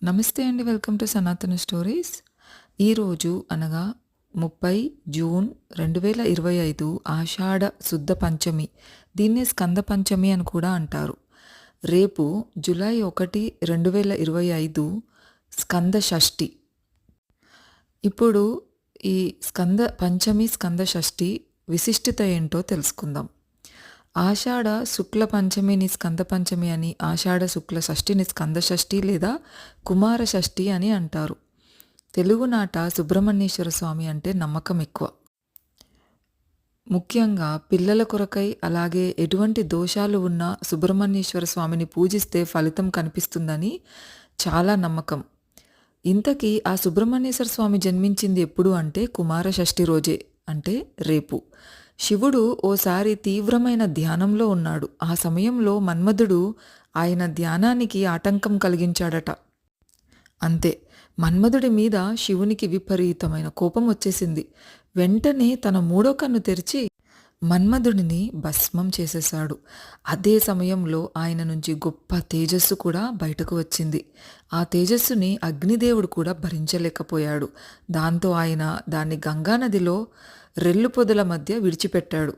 నమస్తే అండి. Welcome to సనాతన స్టోరీస్. ఈరోజు అనగా 30 జూన్ 2025 ఆషాఢ శుద్ధ పంచమి. దీన్నే స్కంద పంచమి అని కూడా అంటారు. రేపు జూలై 1, 2025 స్కంద షష్ఠి. ఇప్పుడు ఈ స్కంద పంచమి, స్కంద షష్ఠి విశిష్టత ఏంటో తెలుసుకుందాం. ఆషాఢ శుక్ల పంచమిని స్కంద పంచమి అని, ఆషాఢ శుక్ల షష్ఠిని స్కంద షష్ఠి లేదా కుమార షష్ఠి అని అంటారు. తెలుగునాట సుబ్రహ్మణ్యేశ్వర స్వామి అంటే నమ్మకం ఎక్కువ. ముఖ్యంగా పిల్లల కొరకై, అలాగే ఎటువంటి దోషాలు ఉన్నా సుబ్రహ్మణ్యేశ్వర స్వామిని పూజిస్తే ఫలితం కనిపిస్తుందని చాలా నమ్మకం. ఇంతకీ ఆ సుబ్రహ్మణ్యేశ్వర స్వామి జన్మించింది ఎప్పుడు అంటే కుమార షష్ఠి రోజే, అంటే రేపు. శివుడు ఓసారి తీవ్రమైన ధ్యానంలో ఉన్నాడు. ఆ సమయంలో మన్మధుడు ఆయన ధ్యానానికి ఆటంకం కలిగించాడట. అంతే, మన్మధుడి మీద శివునికి విపరీతమైన కోపం వచ్చేసింది. వెంటనే తన మూడో కన్ను తెరిచి మన్మధుడిని భస్మం చేసేశాడు. అదే సమయంలో ఆయన నుంచి గొప్ప తేజస్సు కూడా బయటకు వచ్చింది. ఆ తేజస్సుని అగ్నిదేవుడు కూడా భరించలేకపోయాడు. దాంతో ఆయన దాన్ని గంగానదిలో రెల్లు పొదల మధ్య విడిచిపెట్టాడు.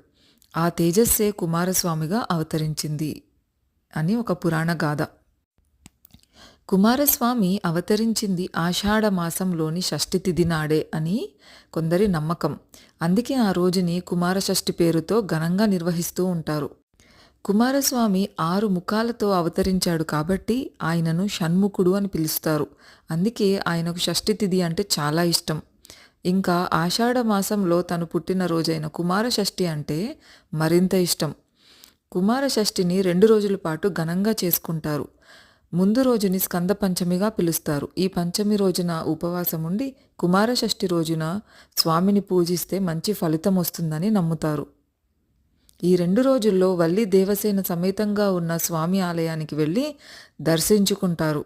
ఆ తేజస్సే కుమారస్వామిగా అవతరించింది అని ఒక పురాణ గాథ. కుమారస్వామి అవతరించింది ఆషాఢ మాసంలోని షష్ఠి తిథి నాడే అని కొందరి నమ్మకం. అందుకే ఆ రోజుని కుమార షష్ఠి పేరుతో ఘనంగా నిర్వహిస్తూ ఉంటారు. కుమారస్వామి 6 ముఖాలతో అవతరించాడు కాబట్టి ఆయనను షణ్ముఖుడు అని పిలుస్తారు. అందుకే ఆయనకు షష్ఠి తిథి అంటే చాలా ఇష్టం. ఇంకా ఆషాఢ మాసంలో తను పుట్టిన రోజైన కుమార షష్ఠి అంటే మరింత ఇష్టం. కుమార షష్ఠిని 2 రోజుల పాటు ఘనంగా చేసుకుంటారు. ముందు రోజుని స్కంద పంచమిగా పిలుస్తారు. ఈ పంచమి రోజున ఉపవాసం ఉండి కుమార షష్ఠి రోజున స్వామిని పూజిస్తే మంచి ఫలితం వస్తుందని నమ్ముతారు. ఈ 2 రోజుల్లో వల్లి దేవసేన సమేతంగా ఉన్న స్వామి ఆలయానికి వెళ్ళి దర్శించుకుంటారు.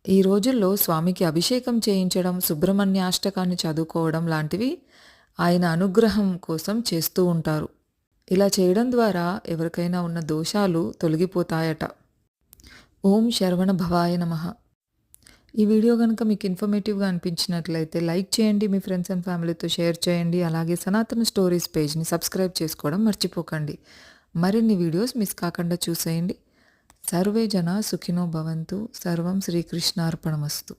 ఈ రోజుల్లో స్వామికి అభిషేకం చేయించడం, సుబ్రహ్మణ్యాష్టకాన్ని చదువుకోవడం లాంటివి ఆయన అనుగ్రహం కోసం చేస్తూ ఉంటారు. ఇలా చేయడం ద్వారా ఎవరికైనా ఉన్న దోషాలు తొలగిపోతాయట. ఓం శరవణ భవాయ నమః. ఈ వీడియో కనుక మీకు ఇన్ఫర్మేటివ్గా అనిపించినట్లయితే లైక్ చేయండి, మీ ఫ్రెండ్స్ అండ్ ఫ్యామిలీతో షేర్ చేయండి. అలాగే సనాతన స్టోరీస్ పేజ్ని సబ్స్క్రైబ్ చేసుకోవడం మర్చిపోకండి. మరిన్ని వీడియోస్ మిస్ కాకుండా చూసేయండి. సర్వే జనా సుఖినో భవంతు. సర్వం శ్రీకృష్ణార్పణమస్తు.